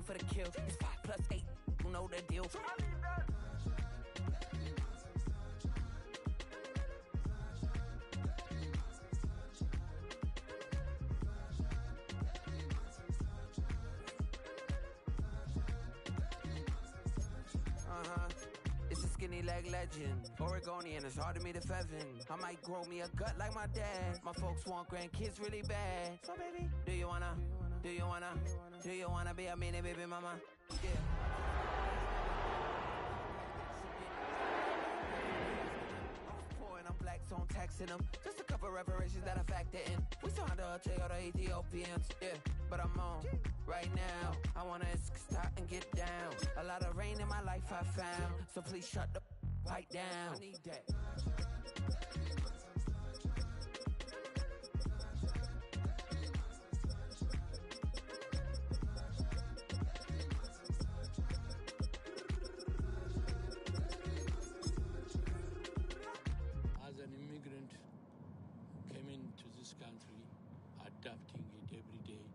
going for the kill. It's 5 plus 8, you know the deal. It's a skinny leg legend. Oregonian, it's hard to meet a Fevin. I might grow me a gut like my dad. My folks want grandkids really bad. So baby, do you wanna be a mini baby mama? Yeah. I'm black, so I'm taxing them. Just a couple reparations that I factor in. We saw the other Ethiopians, yeah. But I'm on right now. I wanna stop and get down. A lot of rain in my life I found. So please shut the pipe down. I need that. As an immigrant who came into this country, adapting it every day,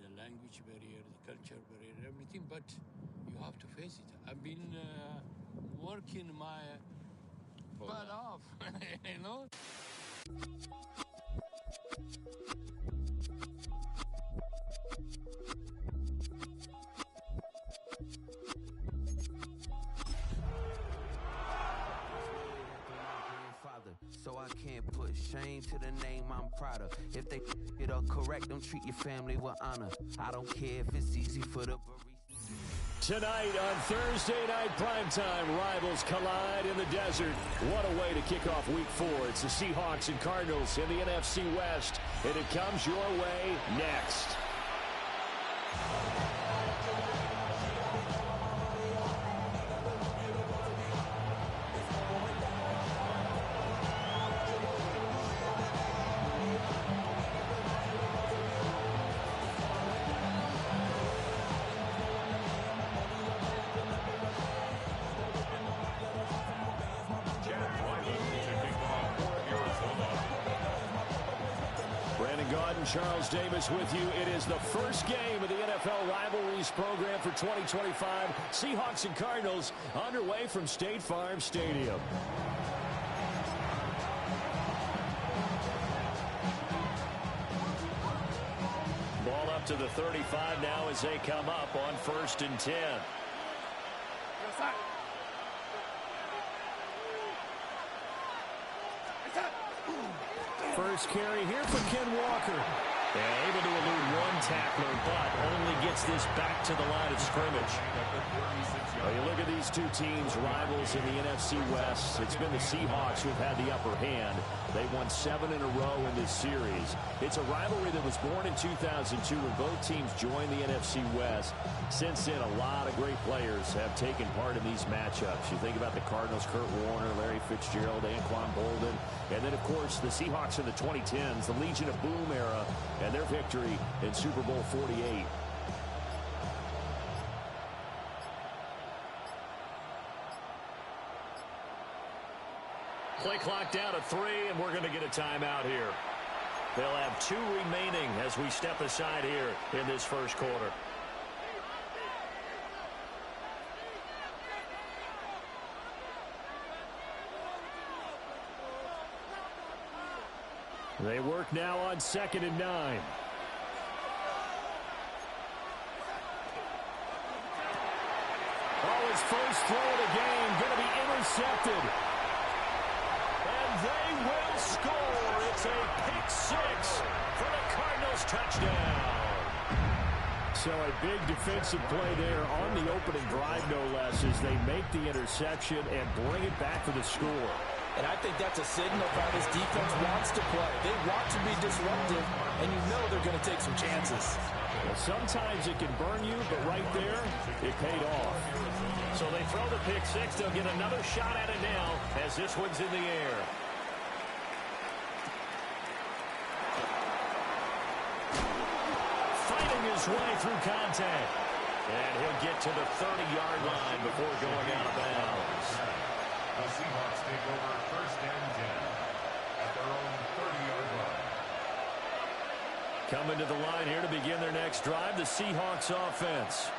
the language barrier, the culture barrier, everything, but you have to face it. I've been working my butt off, you know? So I can't put shame to the name I'm proud of. If they it up correct, don't treat your family with honor. I don't care if it's easy for the barista. Tonight on Thursday Night Primetime, rivals collide in the desert. What a way to kick off Week 4. It's the Seahawks and Cardinals in the NFC West, and it comes your way next. Charles Davis with you. It is the first game of the NFL Rivalries program for 2025. Seahawks and Cardinals underway from State Farm Stadium. Ball up to the 35 now as they come up on 1st and 10. First carry here for Ken Walker. They're able to elude one tackler, but only gets this back to the line of scrimmage. Well, you look at these two teams, rivals in the NFC West. It's been the Seahawks who have had the upper hand. They've won 7 in a row in this series. It's a rivalry that was born in 2002 when both teams joined the NFC West. Since then, a lot of great players have taken part in these matchups. You think about the Cardinals, Kurt Warner, Larry Fitzgerald, Anquan Bolden, and then, of course, the Seahawks in the 2010s, the Legion of Boom era, and their victory in Super Bowl 48. Play clock down to 3, and we're going to get a timeout here. They'll have 2 remaining as we step aside here in this first quarter. They work now on 2nd and 9. Oh, his first throw of the game going to be intercepted. And they will score. It's a pick 6 for the Cardinals touchdown. So a big defensive play there on the opening drive, no less, as they make the interception and bring it back for the score. And I think that's a signal how this defense wants to play. They want to be disruptive, and you know they're going to take some chances. Well, sometimes it can burn you, but right there, it paid off. So they throw the pick 6. They'll get another shot at it now as this one's in the air. Fighting his way through contact. And he'll get to the 30-yard line before going out of bounds. The Seahawks take over 1st and 10 at their own 30-yard line. Coming to the line here to begin their next drive, the Seahawks offense.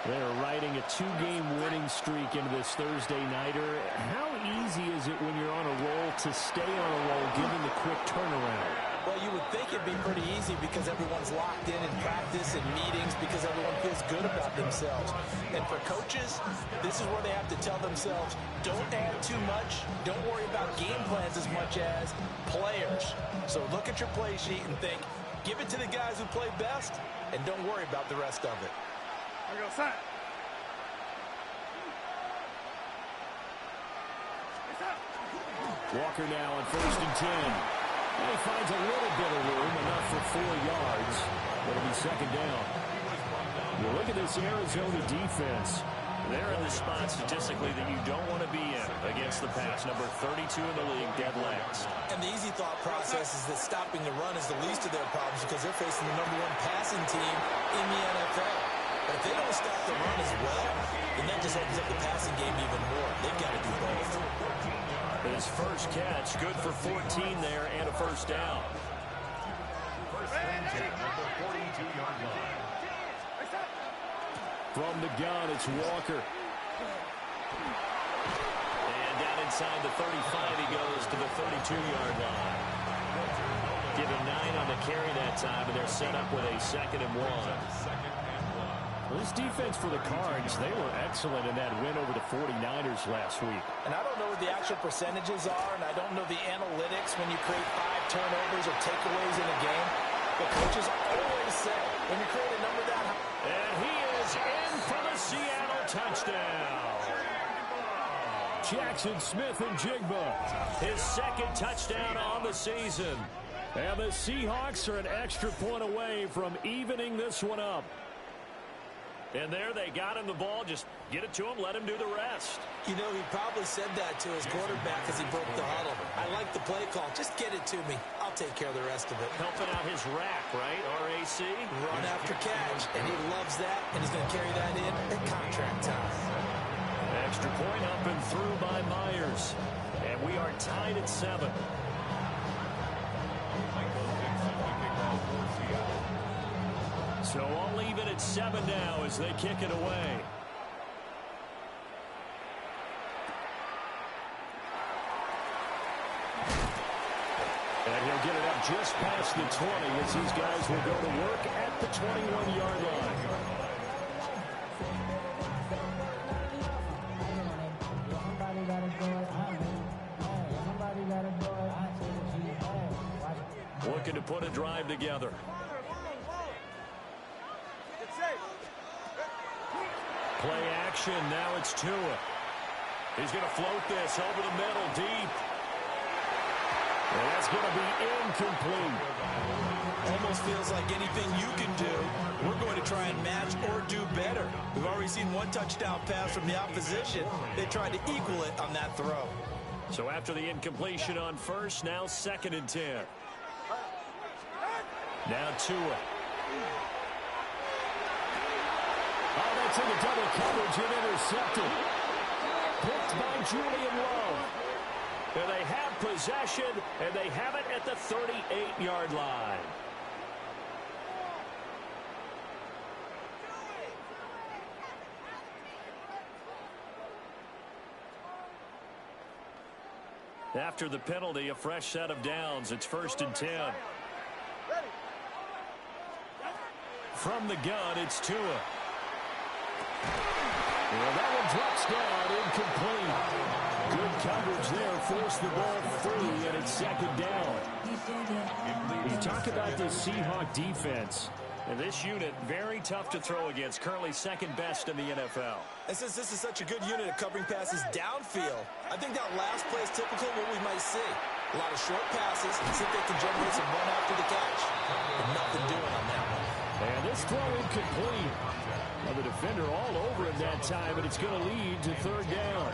They're riding a 2-game winning streak into this Thursday nighter. How easy is it when you're on a roll to stay on a roll given the quick turnaround? Well, you would think it'd be pretty easy because everyone's locked in practice and meetings because everyone feels good about themselves. And for coaches, this is where they have to tell themselves, don't add too much, don't worry about game plans as much as players. So look at your play sheet and think, give it to the guys who play best, and don't worry about the rest of it. Walker now on 1st and 10. And he finds a little bit of room, enough for 4 yards. It'll be 2nd down. You look at this Arizona defense. They're in the spot statistically that you don't want to be in against the pass. Number 32 in the league, dead last. And the easy thought process is that stopping the run is the least of their problems because they're facing the #1 passing team in the NFL. But if they don't stop the run as well, then that just opens up the passing game even more. They've got to do both. His first catch, good for 14 there and a 1st down. 1st and 10 at the 42-yard line. From the gun, it's Walker. And down inside the 35, he goes to the 32-yard line. Give him 9 on the carry that time, and they're set up with a 2nd and 1. This defense for the Cards, they were excellent in that win over the 49ers last week. And I don't know what the actual percentages are, and I don't know the analytics when you create 5 turnovers or takeaways in a game. But coaches always say, when you create a number that high. And he is in for the Seattle touchdown. Jackson Smith-Njigba, his 2nd touchdown on the season. And the Seahawks are an extra point away from evening this one up. And there they got him the ball. Just get it to him, let him do the rest. You know, he probably said that to his quarterback as he broke the huddle. I like the play call. Just get it to me. I'll take care of the rest of it. Helping out his rack, right? RAC? Run after catch. And he loves that, and he's going to carry that in at contract time. Extra point up and through by Myers. And we are tied at 7. So I'll leave it at 7 now as they kick it away. And he'll get it up just past the 20 as these guys will go to work at the 21-yard line. Looking to put a drive together. Play action. Now it's Tua. He's going to float this over the middle deep. And that's going to be incomplete. Almost feels like anything you can do, we're going to try and match or do better. We've already seen 1 touchdown pass from the opposition. They tried to equal it on that throw. So after the incompletion on 1st, now 2nd and 10. Now Tua. Oh, that's into double coverage and intercepted. Picked by Julian Love. And they have possession, and they have it at the 38-yard line. After the penalty, a fresh set of downs. It's 1st and 10. From the gun, it's Tua. Well, that one drops down, incomplete. Good coverage there, forced the ball free, and it's 2nd down. You talk about this Seahawk defense. And this unit, very tough to throw against, currently 2nd best in the NFL. And since this is such a good unit at covering passes downfield, I think that last play is typical of what we might see. A lot of short passes, and see if they can generate some run after the catch. But nothing doing on that one. And this throw incomplete. Well, the defender all over him that time, and it's going to lead to 3rd down.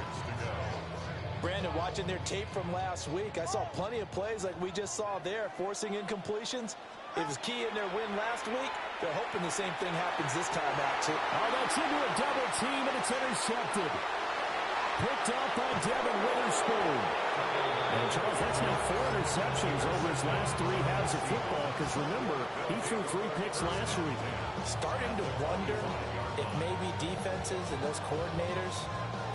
Brandon, watching their tape from last week, I saw plenty of plays like we just saw there, forcing incompletions. It was key in their win last week. They're hoping the same thing happens this time out, too. Oh, that's into a double team, and it's intercepted. Picked up by Devin Witherspoon. And, Charles, that's now 4 interceptions over his last 3 halves of football, because, remember, he threw 3 picks last week. Starting to wonder if maybe defenses and those coordinators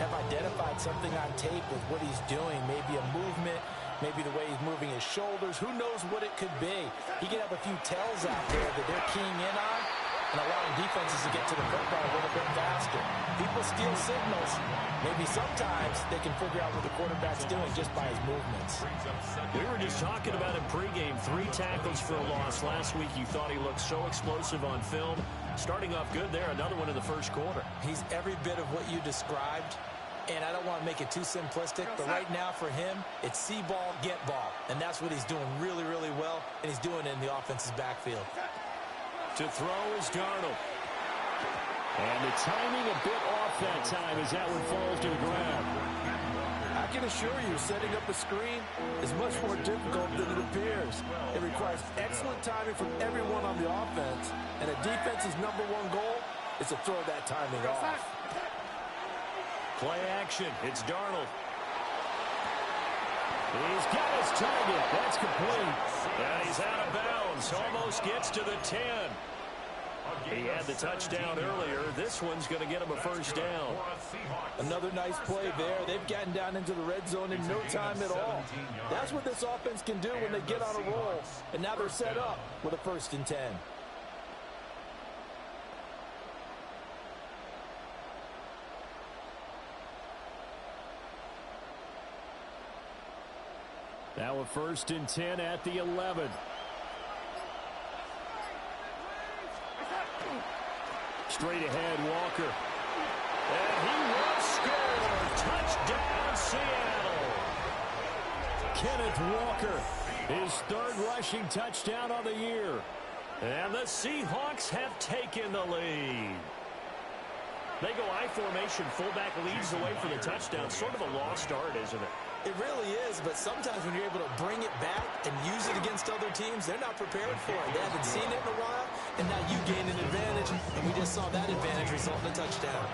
have identified something on tape with what he's doing, maybe a movement, maybe the way he's moving his shoulders, who knows what it could be. He could have a few tells out there that they're keying in on and allowing defenses to get to the football a little bit faster. People steal signals. Maybe sometimes they can figure out what the quarterback's doing just by his movements. We were just talking about him pregame. 3 tackles for a loss. Last week you thought he looked so explosive on film. Starting off good there. Another one in the first quarter. He's every bit of what you described. And I don't want to make it too simplistic, but right now for him, it's see ball, get ball. And that's what he's doing really, really well, and he's doing it in the offense's backfield. To throw is Darnold. And the timing a bit off that time as that one falls to the ground. I can assure you, setting up a screen is much more difficult than it appears. It requires excellent timing from everyone on the offense, and a defense's #1 goal is to throw that timing off. Play action. It's Darnold. He's got his target. That's complete. And he's out of bounds. Almost gets to the 10. He had the touchdown earlier. This one's going to get him a first down. Another nice play there. They've gotten down into the red zone in no time at all. That's what this offense can do when they get on a roll. And now they're set up with a 1st and 10. Now a 1st and 10 at the 11. Straight ahead, Walker. And he will score. Touchdown, Seattle. Kenneth Walker, his 3rd rushing touchdown of the year. And the Seahawks have taken the lead. They go I formation. Fullback leads the way for the touchdown. Sort of a lost art, isn't it? It really is, but sometimes when you're able to bring it back and use it against other teams, they're not prepared for it. They haven't seen it in a while, and now you gain an advantage, and we just saw that advantage result in a touchdown.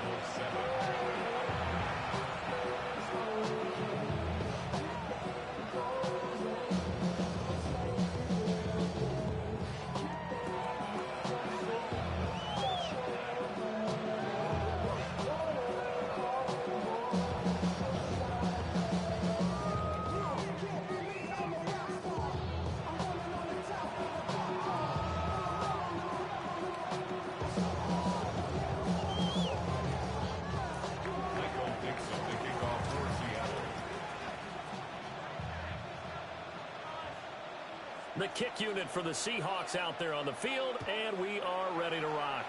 The kick unit for the Seahawks out there on the field, and we are ready to rock.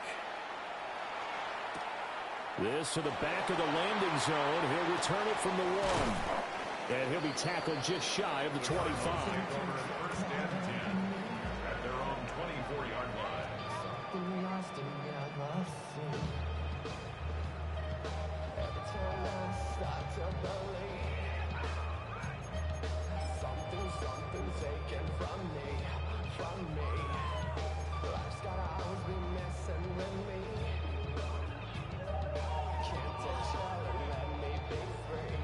This to the back of the landing zone. He'll return it from the 1. And he'll be tackled just shy of the 25. First and 10 at their own 24-yard line. Something taken from me. Life's gotta always be messing with me. Can't take shelter, let me be free.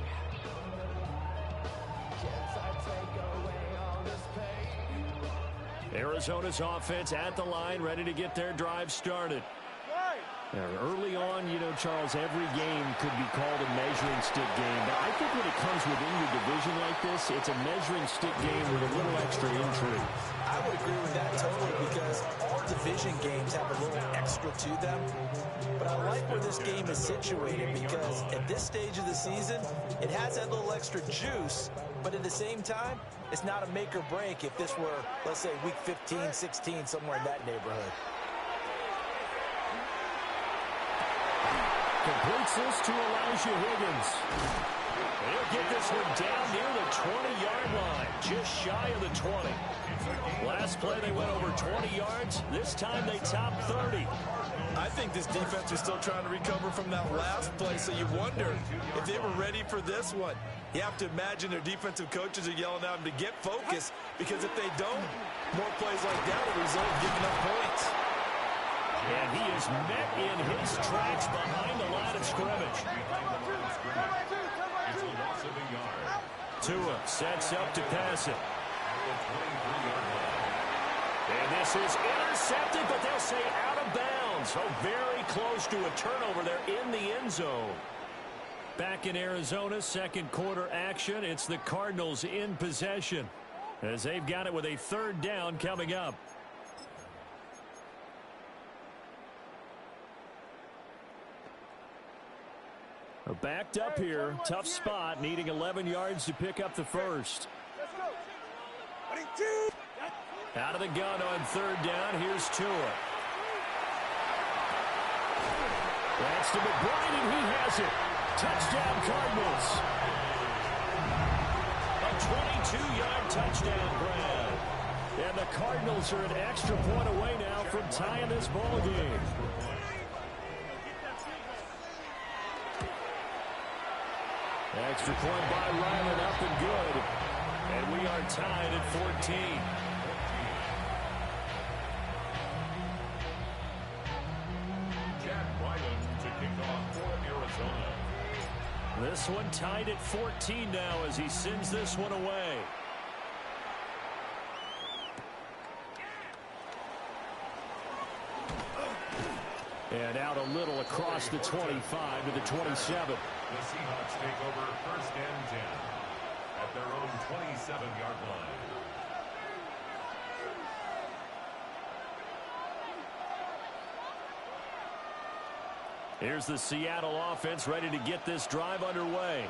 Can't I take away all this pain? Arizona's offense at the line, ready to get their drive started. Early on, you know, Charles, every game could be called a measuring stick game. But I think when it comes within your division like this, it's a measuring stick game with a little extra intrigue. I would agree with that totally because all division games have a little extra to them. But I like where this game is situated because at this stage of the season, it has that little extra juice. But at the same time, it's not a make or break if this were, let's say, week 15, 16, somewhere in that neighborhood. Completes this to Elijah Higgins. He'll get this one down near the 20-yard line, just shy of the 20. Last play, they went over 20 yards. This time, they topped 30. I think this defense is still trying to recover from that last play, so you wonder if they were ready for this one. You have to imagine their defensive coaches are yelling at them to get focused, because if they don't, more plays like that will result in giving up points. And he is met in his tracks behind the line of scrimmage. It's a loss of a yard. Tua sets up to pass it. And this is intercepted, but they'll say out of bounds. So very very close to a turnover there in the end zone. Back in Arizona, second quarter action. It's the Cardinals in possession as they've got it with a third down coming up. Backed up here. Tough spot, needing 11 yards to pick up the first. Out of the gun on third down. Here's Tua. That's to McBride, and he has it. Touchdown, Cardinals. A 22-yard touchdown grab. And the Cardinals are an extra point away now from tying this ball game. Extra point by Ryland, up and good. And we are tied at 14. Jack Ryland to kick off for Arizona. This one tied at 14 now as he sends this one away. And out a little across the 25 to the 27. The Seahawks take over first and 10 at their own 27-yard line. Here's the Seattle offense ready to get this drive underway.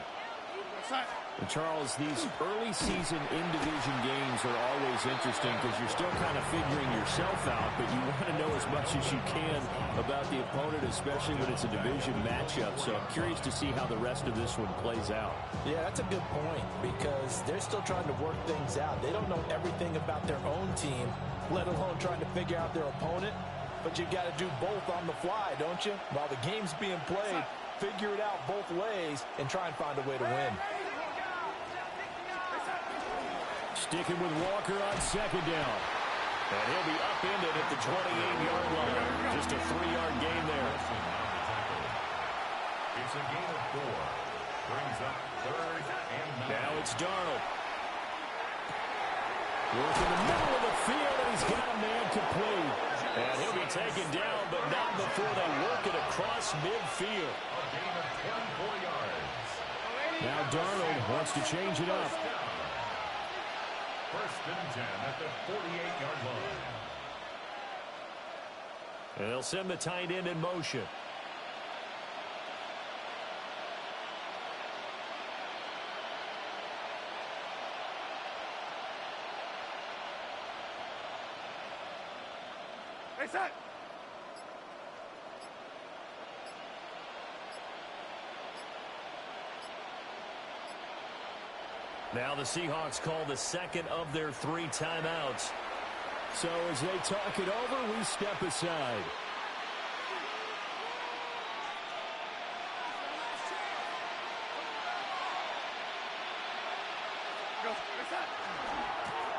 And Charles, these early season in-division games are always interesting because you're still kind of figuring yourself out, but you want to know as much as you can about the opponent, especially when it's a division matchup. So I'm curious to see how the rest of this one plays out. Yeah, that's a good point because they're still trying to work things out. They don't know everything about their own team, let alone trying to figure out their opponent. But you've got to do both on the fly, don't you? While the game's being played, figure it out both ways and try and find a way to win. Sticking with Walker on second down. And he'll be upended at the 28-yard line. Just a 3-yard gain there. It's a gain of 4. Brings up third and 9. Now it's Darnold. Work in the middle of the field, and he's got a man complete. And he'll be taken down, but not before they work it across midfield. A gain of 24 yards. Now Darnold wants to change it up. First and 10 at the 48-yard line. And they'll send the tight end in motion. Hey, set. Now the Seahawks call the second of their 3 timeouts. So as they talk it over, we step aside.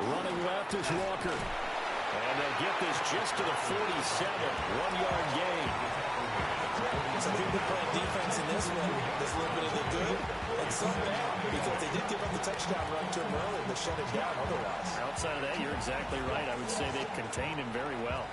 Running left is Walker. And they'll get this just to the 47. 1-yard gain. So I think they're playing defense in this one. There's a little bit of the good and some bad because they did give up the touchdown run to him earlier, but shut it down otherwise. Outside of that, you're exactly right. I would say they've contained him very well.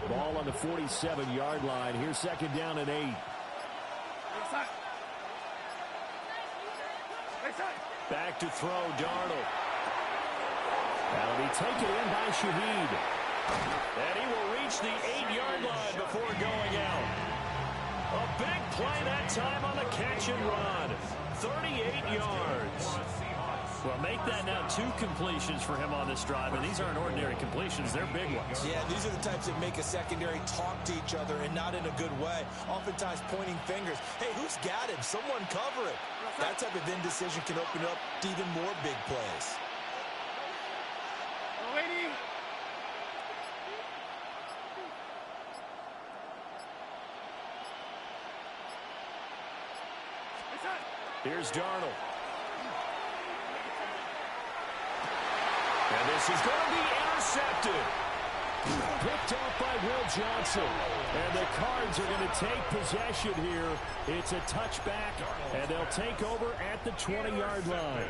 Ball on the 47-yard line. Here's second down and 8. Back to throw, Darnold. That'll be taken in by Shaheed. And he will reach the 8-yard line before going out. A big play that time on the catch and run. 38 yards. Well, make that now 2 completions for him on this drive, and these aren't ordinary completions. They're big ones. Yeah, these are the types that make a secondary talk to each other and not in a good way. Oftentimes pointing fingers. Hey, who's got him? Someone cover it. That type of indecision can open up to even more big plays. Here's Darnold. And this is going to be intercepted. Picked off by Will Johnson. And the Cards are going to take possession here. It's a touchback, and they'll take over at the 20-yard line.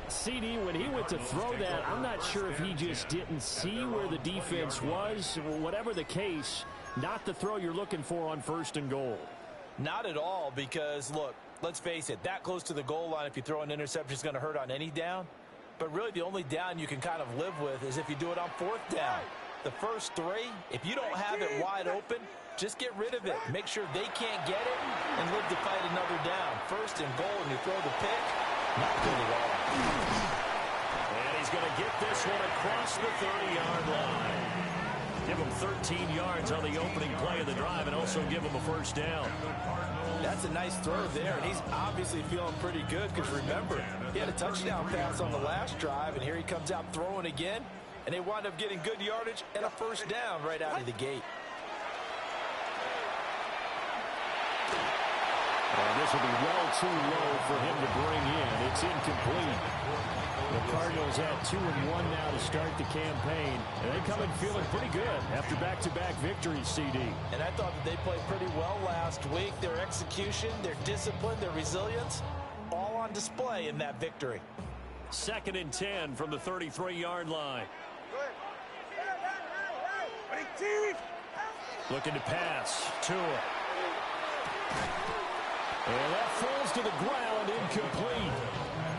CD, when he went to throw that, I'm not sure if he just didn't see where the defense was. Whatever the case, not the throw you're looking for on 1st and goal. Not at all, because, look, let's face it, that close to the goal line, if you throw an interception, is going to hurt on any down. But really, the only down you can kind of live with is if you do it on 4th down. The first 3, if you don't have it wide open, just get rid of it. Make sure they can't get it and live to fight another down. 1st and goal, and you throw the pick, not good at all. And he's going to get this one across the 30-yard line. Give him 13 yards on the opening play of the drive and also give him a 1st down. That's a nice throw there, and he's obviously feeling pretty good because, remember, he had a touchdown pass on the last drive, and here he comes out throwing again, and they wind up getting good yardage and a 1st down right out of the gate. And this will be well too low for him to bring in. It's incomplete. The Cardinals have 2-1 now to start the campaign. And they come in feeling pretty good after back-to-back victories, CD. And I thought that they played pretty well last week. Their execution, their discipline, their resilience, all on display in that victory. 2nd and 10 from the 33-yard line. Looking to pass. Tua. And that falls to the ground, incomplete.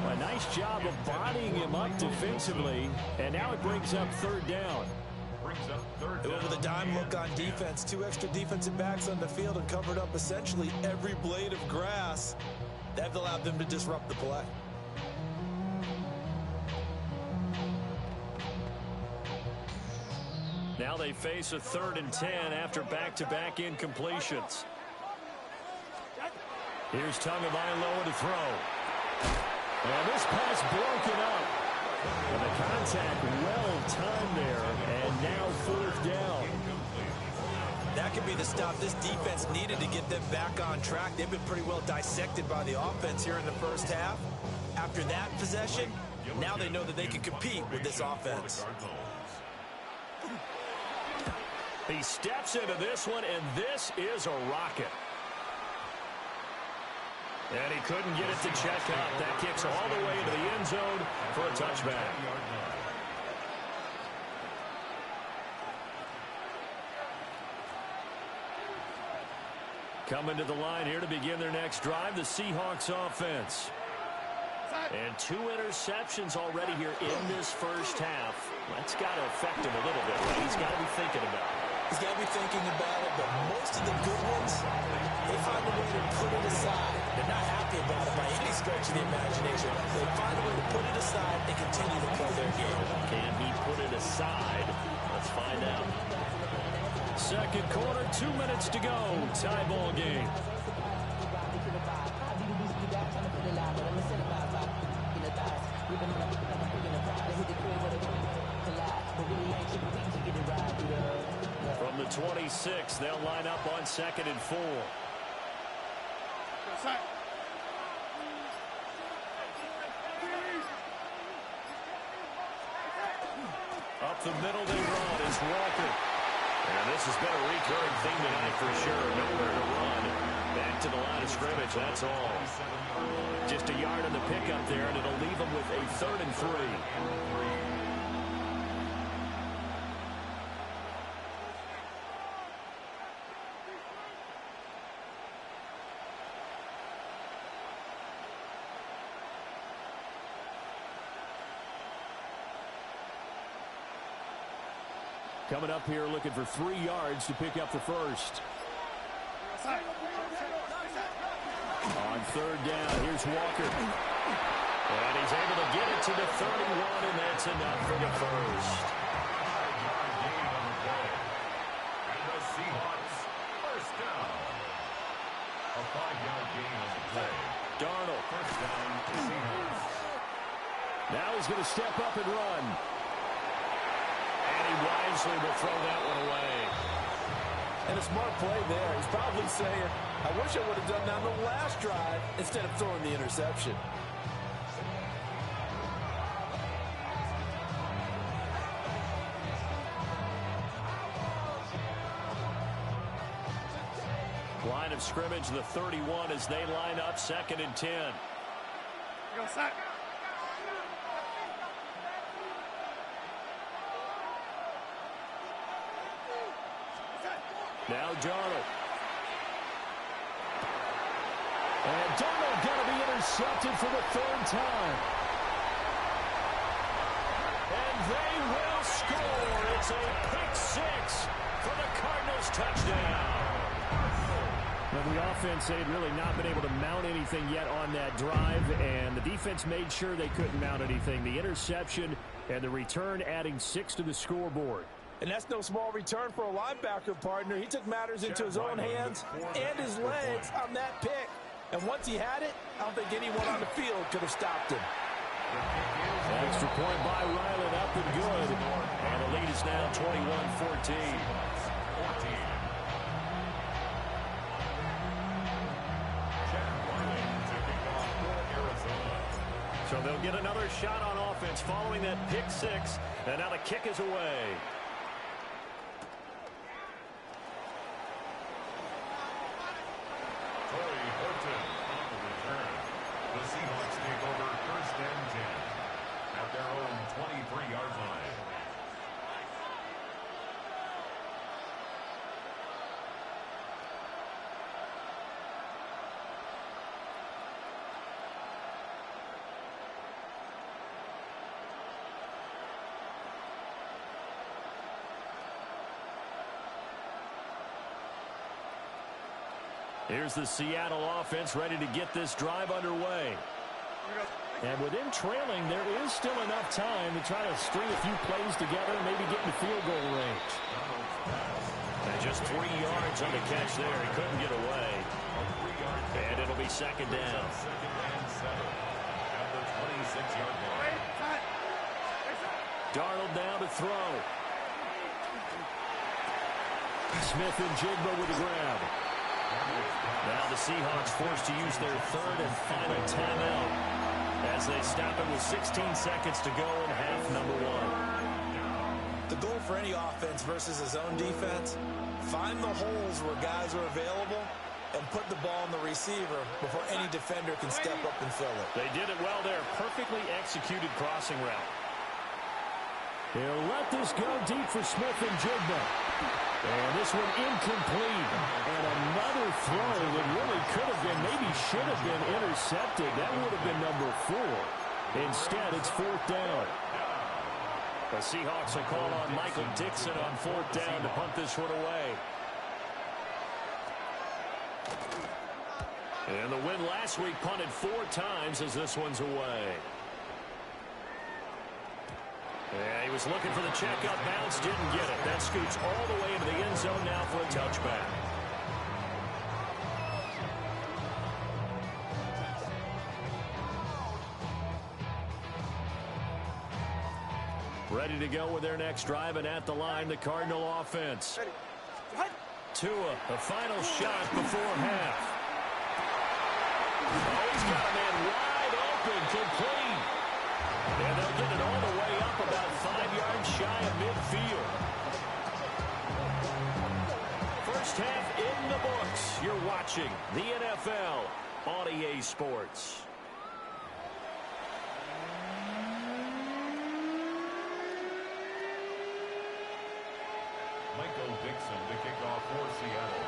A nice job of bodying him up defensively, and now it brings up 3rd down. With a dime look on defense, 2 extra defensive backs on the field and covered up essentially every blade of grass. That allowed them to disrupt the play. Now they face a 3rd and 10 after back-to-back incompletions. Here's Tagovailoa to throw. And this pass broken up. And the contact well timed there, and now 4th down. That could be the stop this defense needed to get them back on track. They've been pretty well dissected by the offense here in the first half. After that possession, now they know that they can compete with this offense. He steps into this one, and this is a rocket. And he couldn't get it to check up. That kicks all the way into the end zone for a touchback. Coming to the line here to begin their next drive, the Seahawks offense. And 2 interceptions already here in this first half. That's got to affect him a little bit, right? He's got to be thinking about it. He's got to be thinking about it, but most of the good ones, they find a way to put it aside. They're not happy about it by any stretch of the imagination. They find a way to put it aside and continue to play their game. Can he put it aside? Let's find out. Second quarter, 2 minutes to go. Tie ball game. From the 26, they'll line up on 2nd and 4. Up the middle they run is Walker. And this has been a recurring theme tonight for sure. Nowhere to run. Back to the line of scrimmage, that's all. Just a yard on the pickup there, and it'll leave them with a 3rd and 3. Coming up here looking for 3 yards to pick up the first. On 3rd down, here's Walker. And he's able to get it to the 31, and that's enough for the first. And the Seahawks, 1st down. A 5-yard gain on the play. Darnold. 1st down, Seahawks. Now he's going to step up and run. And he wisely will throw that one away. And a smart play there. He's probably saying, I wish I would have done that on the last drive instead of throwing the interception. scrimmage, the 31, as they line up 2nd and 10. Go, sack. Now Darnold. And Darnold going to be intercepted for the 3rd time. And they will score. It's a pick 6 for the Cardinals touchdown. Well, the offense had really not been able to mount anything yet on that drive, and the defense made sure they couldn't mount anything. The interception and the return adding 6 to the scoreboard. And that's no small return for a linebacker, partner. He took matters into his own hands and his legs on that pick. And once he had it, I don't think anyone on the field could have stopped him. Extra point by Ryland, up and good. And the lead is now 21-14. So they'll get another shot on offense following that pick 6. And now the kick is away. The Seahawks take over 1st and 10 at their own 23-yard line. Here's the Seattle offense ready to get this drive underway. And with them trailing, there is still enough time to try to string a few plays together and maybe get in the field goal range. And just 3 yards on the catch there. He couldn't get away. And it'll be 2nd down. 2nd and 7 at the 26-yard line. Darnold now to throw. Smith and Jigba with the grab. Now the Seahawks forced to use their 3rd and final timeout as they stop it with 16 seconds to go in half number 1. The goal for any offense versus his own defense, find the holes where guys are available and put the ball on the receiver before any defender can step up and fill it. They did it well there. Perfectly executed crossing route. He'll let this go deep for Smith and Jigba. And this one incomplete. And another throw that really could have been, maybe should have been intercepted. That would have been number 4. Instead, it's 4th down. The Seahawks will call on Michael Dixon on 4th down to punt this one away. And the win last week punted 4 times as this one's away. Yeah, he was looking for the checkup bounce, didn't get it. That scoots all the way into the end zone now for a touchback. Ready to go with their next drive, and at the line, the Cardinal offense. Tua, the final shot before half. Oh, he's got a man wide open, complete. And they'll get it all the way up about 5 yards shy of midfield. First half in the books. You're watching the NFL on EA Sports. Michael Dixon to kick off for Seattle.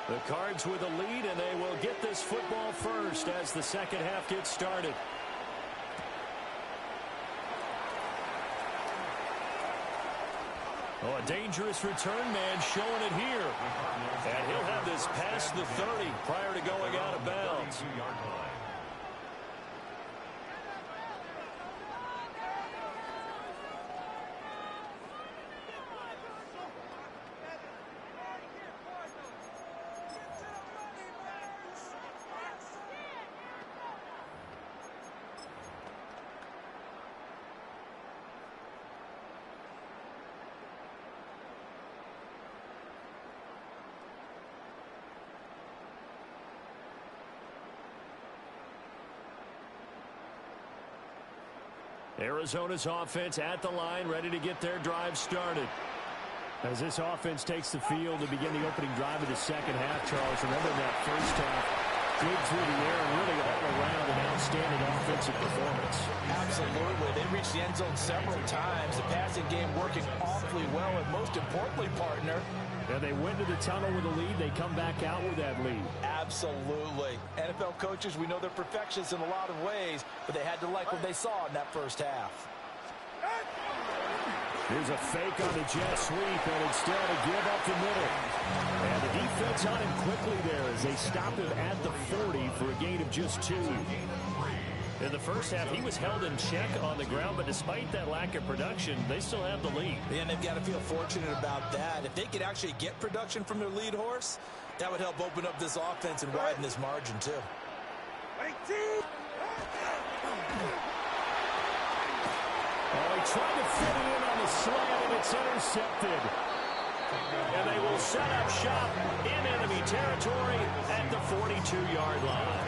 The Cards with a lead, and they will get this football first as the second half gets started. Oh, a dangerous return man showing it here. And he'll have this past the 30 prior to going out of bounds. Arizona's offense at the line, ready to get their drive started. As this offense takes the field to begin the opening drive of the second half, Charles, remember that first half, good through the air and really all around an outstanding offensive performance. Absolutely. They reached the end zone several times. The passing game working awfully well, and most importantly, partner, and they went to the tunnel with a lead. They come back out with that lead. Absolutely. NFL coaches, we know they're perfectionists in a lot of ways, but they had to like what they saw in that first half. Here's a fake on the jet sweep, and instead a give up the middle. And the defense on him quickly there as they stop him at the 40 for a gain of just 2. In the first half, he was held in check on the ground, but despite that lack of production, they still have the lead. And they've got to feel fortunate about that. If they could actually get production from their lead horse, that would help open up this offense and widen this margin, too. Oh, he tried to fit it in on the slant, and it's intercepted. And they will set up shop in enemy territory at the 42-yard line.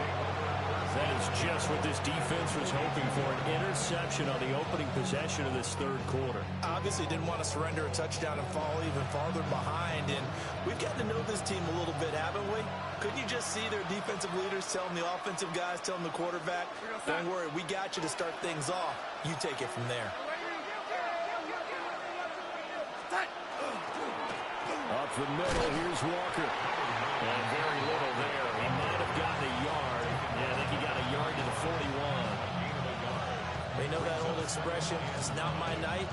That is just what this defense was hoping for, an interception on the opening possession of this third quarter. Obviously didn't want to surrender a touchdown and fall even farther behind, and we've gotten to know this team a little bit, haven't we? Couldn't you just see their defensive leaders telling the offensive guys, telling the quarterback, don't worry, we got you to start things off. You take it from there. Up the middle, here's Walker. And very little there. He might have gotten a yard. Yeah, I think he got a yard to the 41. They know that old expression, it's not my night.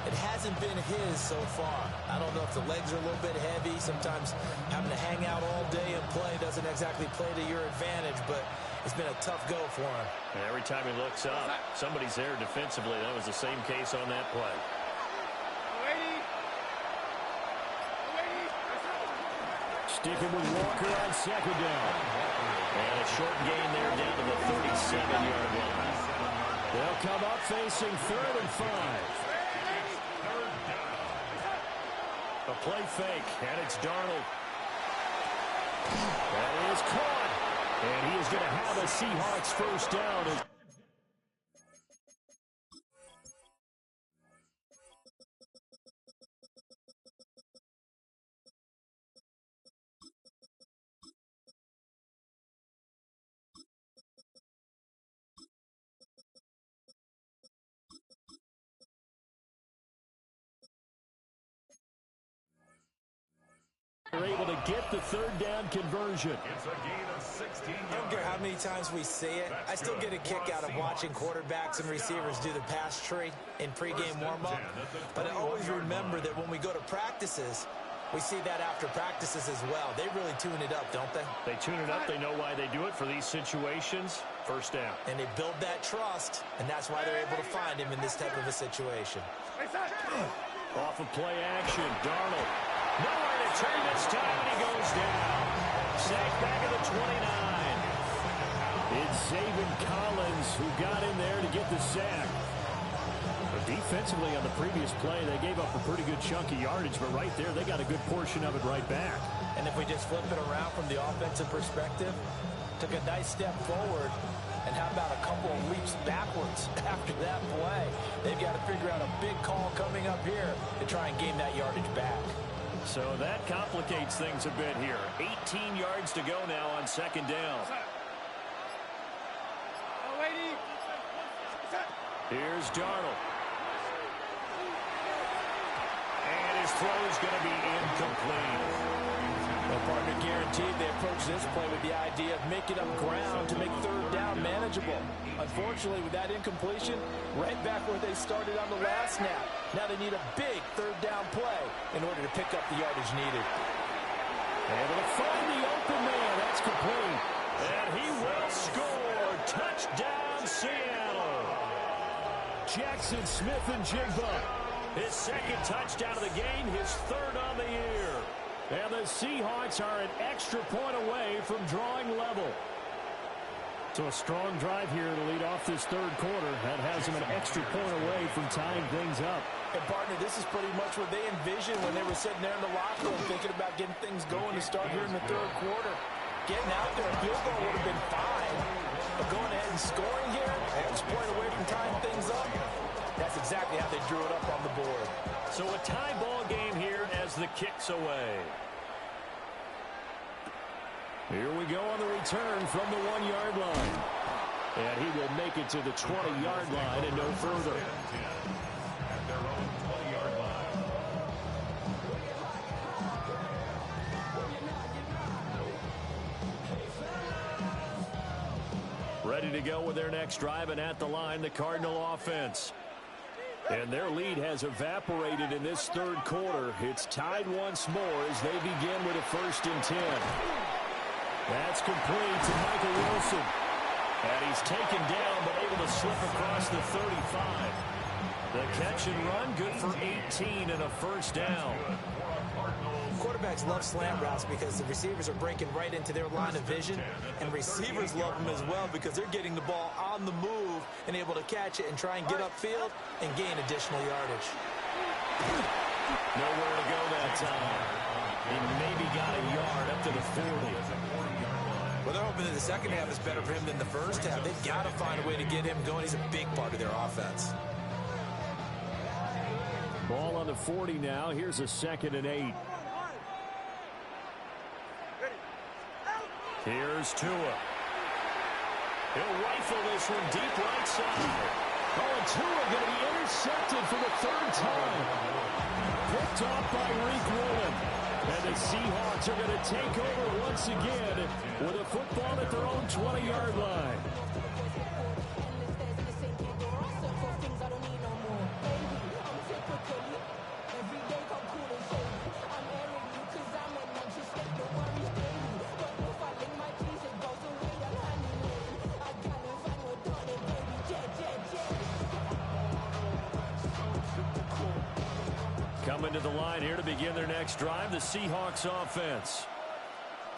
It hasn't been his so far. I don't know if the legs are a little bit heavy. Sometimes having to hang out all day and play doesn't exactly play to your advantage, but it's been a tough go for him. And every time he looks up, somebody's there defensively. That was the same case on that play. Sticking with Walker on second down. And a short gain there down to the 37-yard line. They'll come up facing 3rd and 5. A play fake, and it's Darnold. That is caught. And he is going to have a Seahawks first down. They're able to get the 3rd down conversion. It's a gain of 16 yards. I don't care how many times we say it, I still get a kick out of watching quarterbacks and receivers do the pass tree in pregame warm-up. But I always remember that when we go to practices, we see that after practices as well. They really tune it up, don't they? They tune it up. They know why they do it for these situations. First down. And they build that trust, and that's why they're able to find him in this type of a situation. Off of play action, Darnold. Nowhere to turn this time, and he goes down. Sacked back at the 29. It's Zaven Collins who got in there to get the sack. But defensively on the previous play, they gave up a pretty good chunk of yardage, but right there, they got a good portion of it right back. And if we just flip it around from the offensive perspective, took a nice step forward, and how about a couple of leaps backwards after that play? They've got to figure out a big call coming up here to try and gain that yardage back. So that complicates things a bit here. 18 yards to go now on second down. Here's Darnold. And his throw is going to be incomplete. Well, partner, guaranteed they approach this play with the idea of making up ground to make 3rd down manageable. Unfortunately, with that incompletion, right back where they started on the last snap. Now they need a big 3rd down play in order to pick up the yardage needed. Able to find the open man. That's complete. And he will score. Touchdown, Seattle. Jackson Smith-Njigba. His 2nd touchdown of the game, his 3rd on the year. And the Seahawks are an extra point away from drawing level. So a strong drive here to lead off this 3rd quarter. That has them an extra point away from tying things up. And, partner, this is pretty much what they envisioned when they were sitting there in the locker room thinking about getting things going to start here in the 3rd quarter. Getting out there, a field goal would have been fine. But going ahead and scoring here, an extra point away from tying things up, That's exactly how they drew it up on the board. So a tie ball game here as the kick's away. Here we go on the return from the 1-yard line. And he will make it to the 20-yard line and no further. At their own 20-yard line. Ready to go with their next drive, and at the line, the Cardinal offense. And their lead has evaporated in this third quarter. It's tied once more as they begin with a 1st and 10. That's complete to Michael Wilson. And he's taken down but able to slip across the 35. The catch and run good for 18 and a 1st down. Quarterbacks love slant routes because the receivers are breaking right into their line of vision, and receivers love them as well because they're getting the ball on the move and able to catch it and try and get upfield and gain additional yardage. Nowhere to go that time. He maybe got a yard up to the 40. Well, they're hoping that the second half is better for him than the first half. They've got to find a way to get him going. He's a big part of their offense. Ball on the 40 now. Here's a 2nd and 8. Here's Tua. He'll rifle this one deep right side. Oh, and Tua going to be intercepted for the 3rd time. Picked off by Reek Woolen. And the Seahawks are going to take over once again with a football at their own 20-yard line. Coming to the line here to begin their next drive, the Seahawks offense.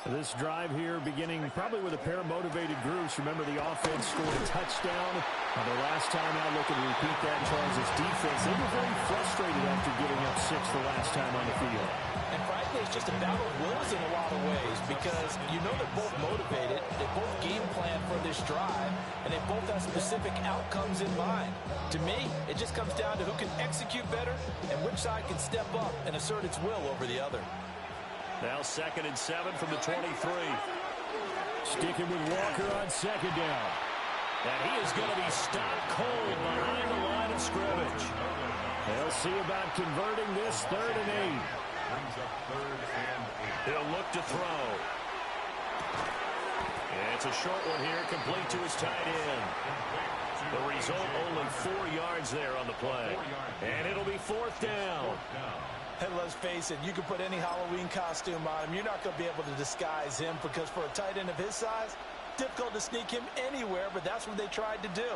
This drive here beginning probably with a pair of motivated groups. Remember, the offense scored a touchdown the last time out. Looking to repeat that. Charles' defense, they were very frustrated after giving up 6 the last time on the field. And frankly, it's just a battle of wills in a lot of ways because you know they're both motivated, they both game plan for this drive, and they both have specific outcomes in mind. To me, it just comes down to who can execute better and which side can step up and assert its will over the other. Now 2nd and 7 from the 23. Sticking with Walker on 2nd down. And he is going to be stopped cold behind the line of scrimmage. They'll see about converting this 3rd and 8. He'll look to throw. It's a short one here, complete to his tight end. The result, only 4 yards there on the play. And it'll be 4th down. And let's face it, you can put any Halloween costume on him. You're not going to be able to disguise him because for a tight end of his size, difficult to sneak him anywhere, but that's what they tried to do.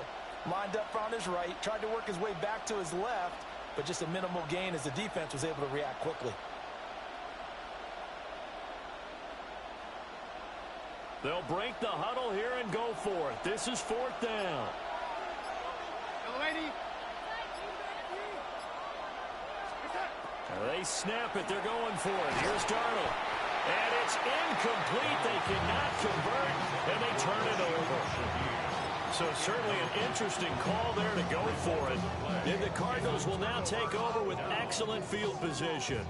Lined up on his right, tried to work his way back to his left, but just a minimal gain as the defense was able to react quickly. They'll break the huddle here and go for it. This is 4th down. They snap it. They're going for it. Here's Darnold. And it's incomplete. They cannot convert, and they turn it over. So certainly an interesting call there to go for it. And the Cardinals will now take over with excellent field position.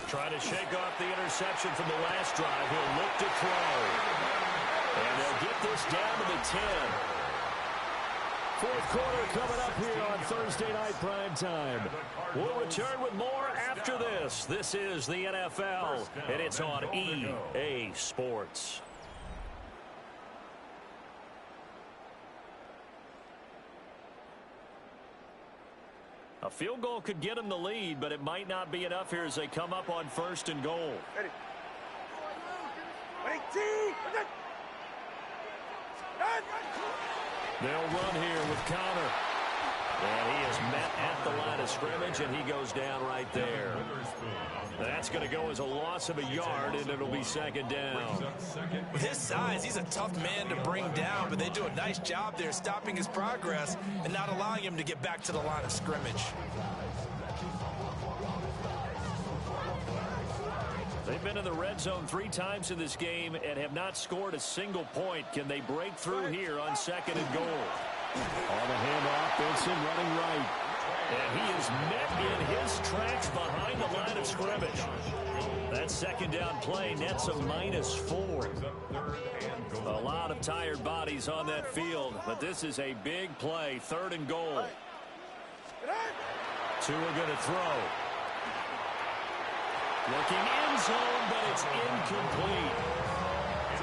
Trying to shake off the interception from the last drive. He'll look to throw. And they'll get this down to the 10. 4th quarter coming up here on Thursday Night Prime Time. We'll return with more after this. This is the NFL, and it's on EA Sports. A field goal could get them the lead, but it might not be enough here as they come up on 1st and goal. They'll run here with Connor. And he is met at the line of scrimmage, and he goes down right there. That's going to go as a loss of a yard, and it'll be second down. With his size, he's a tough man to bring down, but they do a nice job there stopping his progress and not allowing him to get back to the line of scrimmage. They've been in the red zone 3 times in this game and have not scored a single point. Can they break through here on second and goal? On the handoff, Benson running right. And he is met in his tracks behind the line of scrimmage. That second down play nets a -4. A lot of tired bodies on that field, but this is a big play, 3rd and goal. Tua going to throw. Looking end zone, but it's incomplete.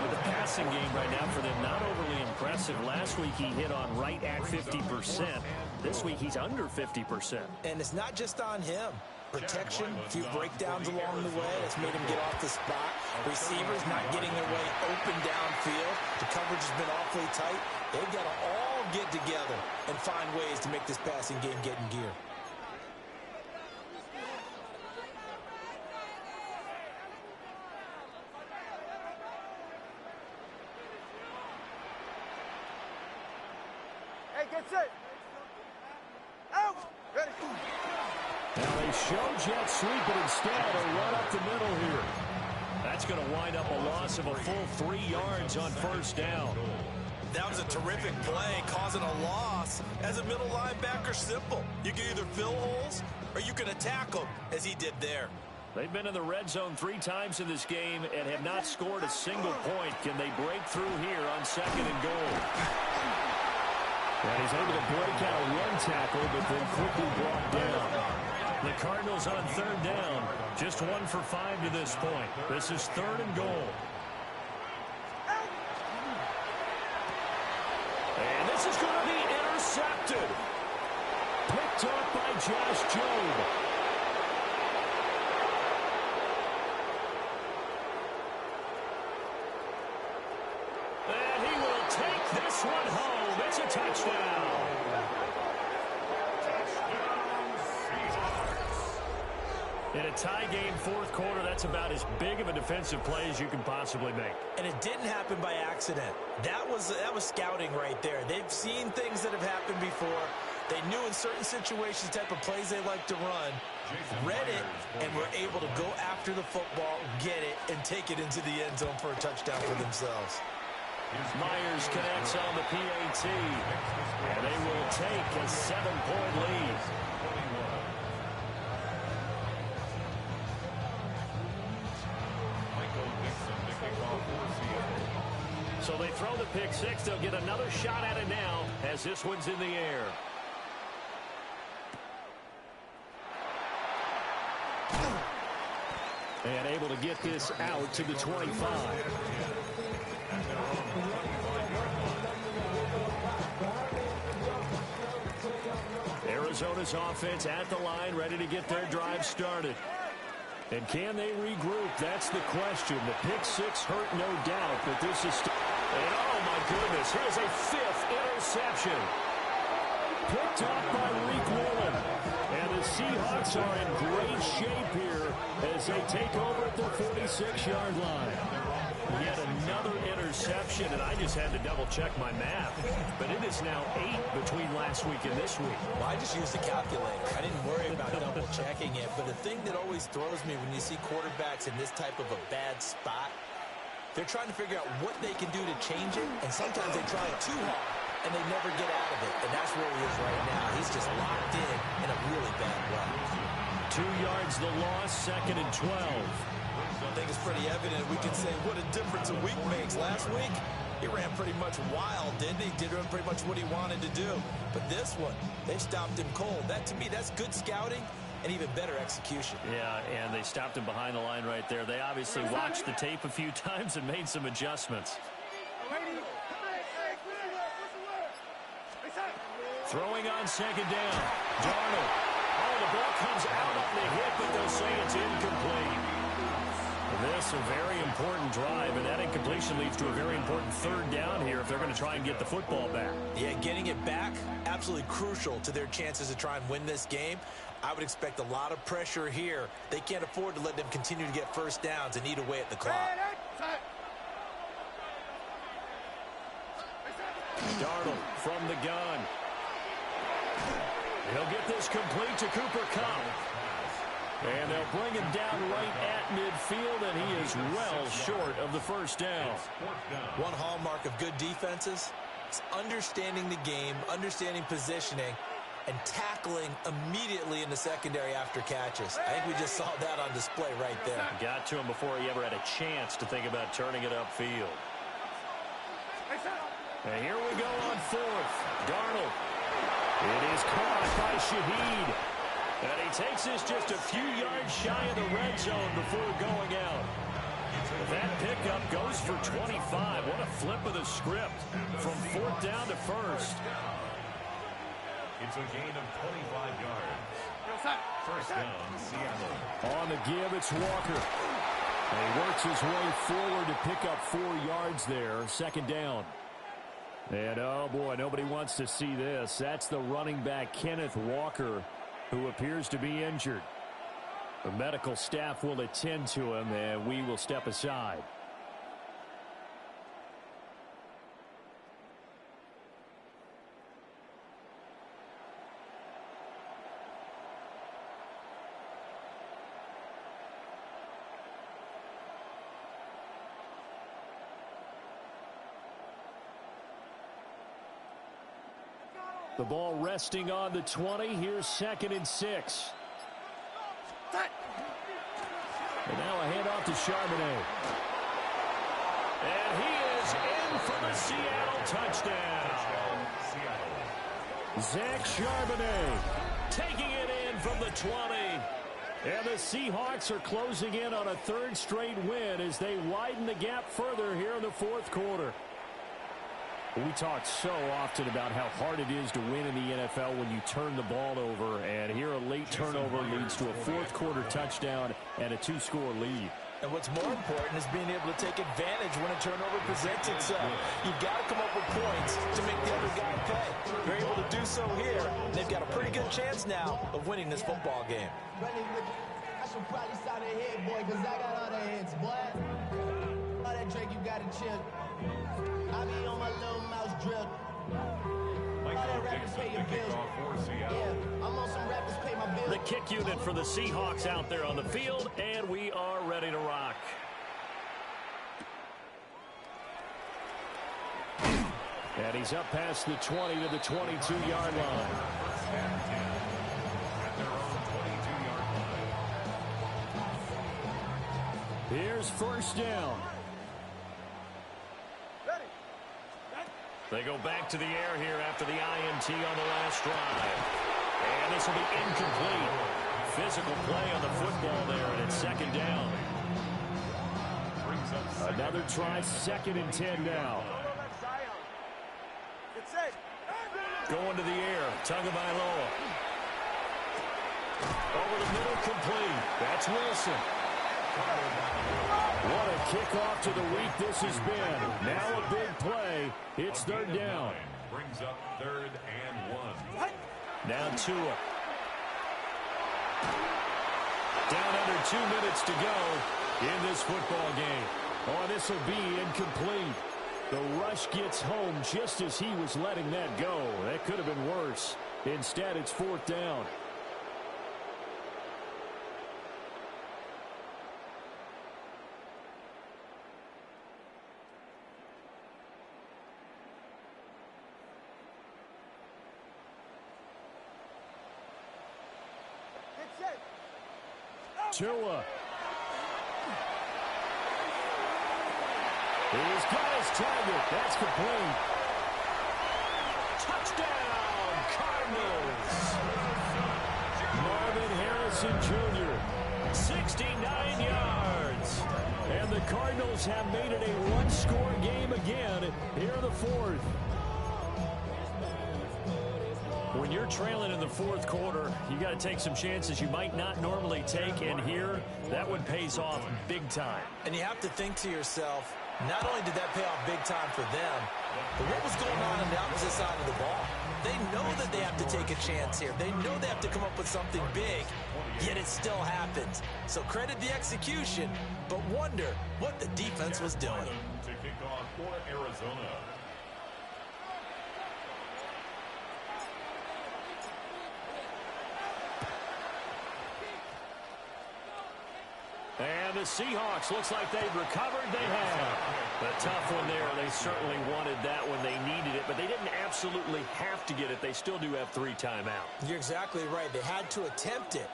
With the passing game right now for them, not overly impressive. Last week he hit on right at 50%. This week he's under 50%. And it's not just on him. Protection, a few breakdowns along the way. That's made him get off the spot. Receivers not getting their way open downfield. The coverage has been awfully tight. They've got to all get together and find ways to make this passing game get in gear. Now they show jet sweep, but instead a run up the middle here. That's going to wind up a loss of a full 3 yards on 1st down. That was a terrific play, causing a loss. As a middle linebacker, simple. You can either fill holes or you can attack them, as he did there. They've been in the red zone 3 times in this game and have not scored a single point. Can they break through here on 2nd and goal? And he's able to break out a run tackle, but then quickly brought down. The Cardinals on 3rd down. Just 1 for 5 to this point. This is 3rd and goal. And this is going to be intercepted. Picked up by Josh Jobe. And he will take this one home. It's a touchdown. In a tie game, 4th quarter, that's about as big of a defensive play as you can possibly make. And it didn't happen by accident. That was scouting right there. They've seen things that have happened before. They knew in certain situations the type of plays they like to run, read it, and were able to go after the football, get it, and take it into the end zone for a touchdown for themselves. Myers connects on the PAT, and they will take a 7-point lead. So they throw the pick 6. They'll get another shot at it now as this one's in the air. And able to get this out to the 25. Arizona's offense at the line, ready to get their drive started. And can they regroup? That's the question. The pick 6 hurt, no doubt, but this is still... And oh, my goodness, here's a 5th interception. Picked up by Reek Woolen. And the Seahawks are in great shape here as they take over at their 46-yard line. Yet another interception, and I just had to double-check my math. But it is now 8 between last week and this week. Well, I just used the calculator. I didn't worry about double-checking it. But the thing that always throws me when you see quarterbacks in this type of a bad spot, they're trying to figure out what they can do to change it, and sometimes they try it too hard, and they never get out of it. And that's where he is right now. He's just locked in a really bad way. 2 yards the loss, 2nd and 12. I think it's pretty evident we can say what a difference a week makes. Last week, he ran pretty much wild, didn't he? Did pretty much what he wanted to do. But this one, they stopped him cold. That, to me, that's good scouting and even better execution. Yeah, and they stopped him behind the line right there. They obviously watched the tape a few times and made some adjustments. Throwing on 2nd down. Darnold. Oh, the ball comes out on the hit, but they'll say it's incomplete. This It's a very important drive, and that incompletion leads to a very important third down here if they're going to try and get the football back. Yeah, getting it back, absolutely crucial to their chances to try and win this game. I would expect a lot of pressure here. They can't afford to let them continue to get first downs and eat away at the clock. Darnold from the gun. He'll get this complete to Cooper Kupp. And they'll bring him down right at midfield, and he is well short of the first down. One hallmark of good defenses is understanding the game, understanding positioning, and tackling immediately in the secondary after catches. I think we just saw that on display right there. Got to him before he ever had a chance to think about turning it upfield. And here we go on fourth. Darnold. It is caught by Shaheed. And he takes this just a few yards shy of the red zone before going out. That pickup goes for 25. What a flip of the script from fourth down to first. It's a gain of 25 yards. First down, Seattle. On the give, it's Walker. And he works his way forward to pick up 4 yards there. Second down. And, oh, boy, nobody wants to see this. That's the running back, Kenneth Walker, who appears to be injured. The medical staff will attend to him, and we will step aside. The ball resting on the 20. Here's 2nd and 6. And now a handoff to Charbonnet. And he is in for the Seattle touchdown. Zach Charbonnet taking it in from the 20. And the Seahawks are closing in on a 3rd straight win as they widen the gap further here in the 4th quarter. We talk so often about how hard it is to win in the NFL when you turn the ball over, and here a late turnover leads to a 4th quarter touchdown and a 2-score lead. And what's more important is being able to take advantage when a turnover presents itself. You've got to come up with points to make the other guy pay. They're able to do so here, and they've got a pretty good chance now of winning this football game. I should probably sign a head, boy, because I got all the heads, boy. All that Drake, you got to chill. I be on my little mouse drip. Michael Dixon, the kickoff for Seattle. Yeah, I'm on some rappers, pay my bills. The kick unit for the Seahawks out there on the field, and we are ready to rock. And he's up past the 20 to the 22-yard line. Here's first down. They go back to the air here after the INT on the last drive. And this will be incomplete. Physical play on the football there, and it's 2nd down. Another try, 2nd and 10 now. Going to the air, Tagovailoa. Over the middle, complete. That's Wilson. What a kickoff to the week this has been. Now a big play. It's 3rd down. Brings up 3rd and 1. Now Tua. Down under 2 minutes to go in this football game. Oh, this will be incomplete. The rush gets home just as he was letting that go. That could have been worse. Instead, it's 4th down. Tua. He's got his target. That's complete. Touchdown, Cardinals. Marvin Harrison Jr., 69 yards. And the Cardinals have made it a 1-score game again here in the 4th. When you're trailing in the fourth quarter, you got to take some chances you might not normally take, and here, that one pays off big time. And you have to think to yourself, not only did that pay off big time for them, but what was going on the opposite side of the ball? They know that they have to take a chance here. They know they have to come up with something big, yet it still happens. So credit the execution, but wonder what the defense was doing. To kick off for Arizona. And the Seahawks, looks like they've recovered. They have. A tough one there. They certainly wanted that when they needed it, but they didn't absolutely have to get it. They still do have 3 timeouts. You're exactly right. They had to attempt it.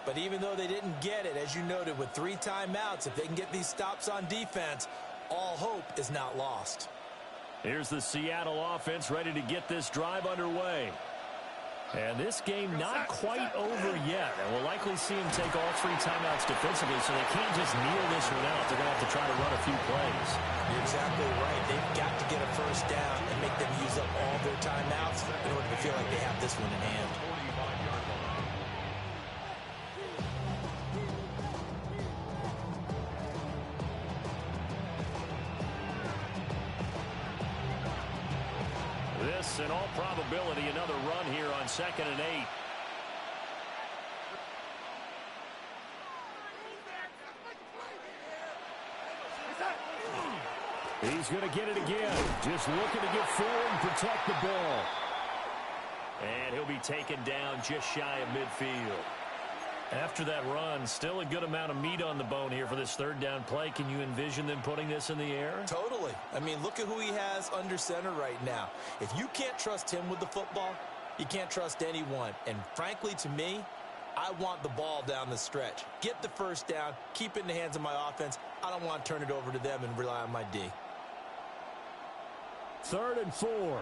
But even though they didn't get it, as you noted, with 3 timeouts, if they can get these stops on defense, all hope is not lost. Here's the Seattle offense ready to get this drive underway. And this game not quite over yet. And we'll likely see him take all 3 timeouts defensively, so they can't just kneel this one out. They're going to have to try to run a few plays. You're exactly right. They've got to get a first down and make them use up all their timeouts in order to feel like they have this one in hand. This, in all probability, another run here on 2nd and 8. He's going to get it again. Just looking to get forward and protect the ball. And he'll be taken down just shy of midfield. After that run, still a good amount of meat on the bone here for this 3rd down play. Can you envision them putting this in the air? Totally. I mean, look at who he has under center right now. If you can't trust him with the football, you can't trust anyone. And frankly, to me, I want the ball down the stretch. Get the first down, keep it in the hands of my offense. I don't want to turn it over to them and rely on my D. 3rd and 4. Here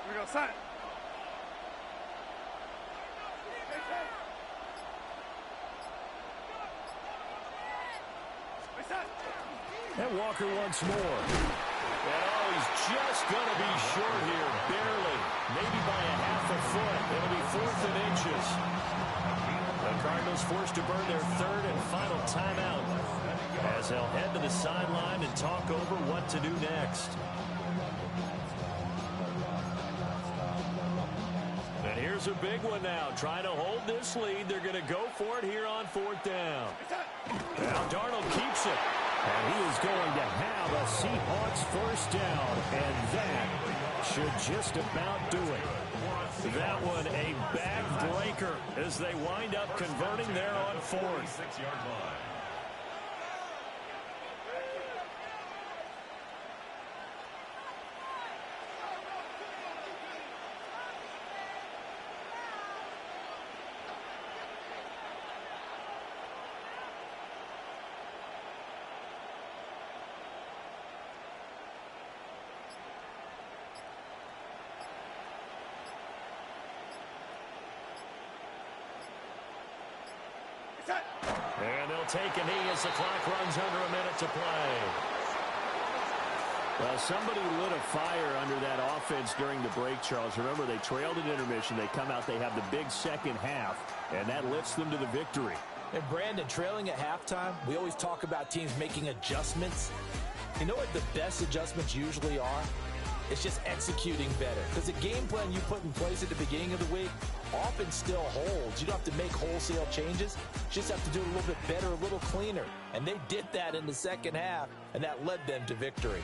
we go, son. And Walker once more. And oh, he's just going to be short here, barely. Maybe by a half a foot. It'll be 4th and inches. The Cardinals forced to burn their 3rd and final timeout as they'll head to the sideline and talk over what to do next. And here's a big one now. Trying to hold this lead. They're going to go for it here on 4th down. Now Darnold keeps it. And he is going to have a Seahawks first down. And that should just about do it. That one a backbreaker as they wind up converting there on 4th. 6-yard line. And they'll take a knee as the clock runs under a minute to play. Well, somebody lit a fire under that offense during the break, Charles. Remember, they trailed at intermission. They come out, they have the big second half, and that lifts them to the victory. And Brandon, trailing at halftime, we always talk about teams making adjustments. You know what the best adjustments usually are? It's just executing better. Because the game plan you put in place at the beginning of the week often still holds. You don't have to make wholesale changes. You just have to do it a little bit better, a little cleaner. And they did that in the second half, and that led them to victory.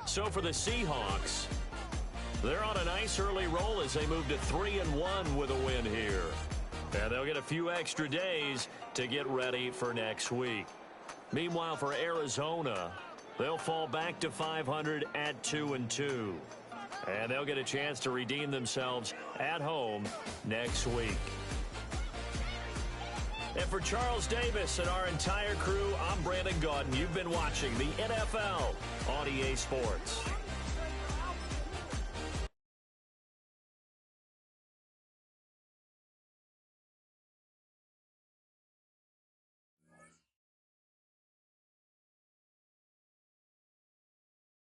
So for the Seahawks, they're on a nice early roll as they move to 3-1 with a win here. And they'll get a few extra days to get ready for next week. Meanwhile, for Arizona, they'll fall back to 500 at 2-2. And they'll get a chance to redeem themselves at home next week. And for Charles Davis and our entire crew, I'm Brandon Gaudin. You've been watching the NFL on EA Sports.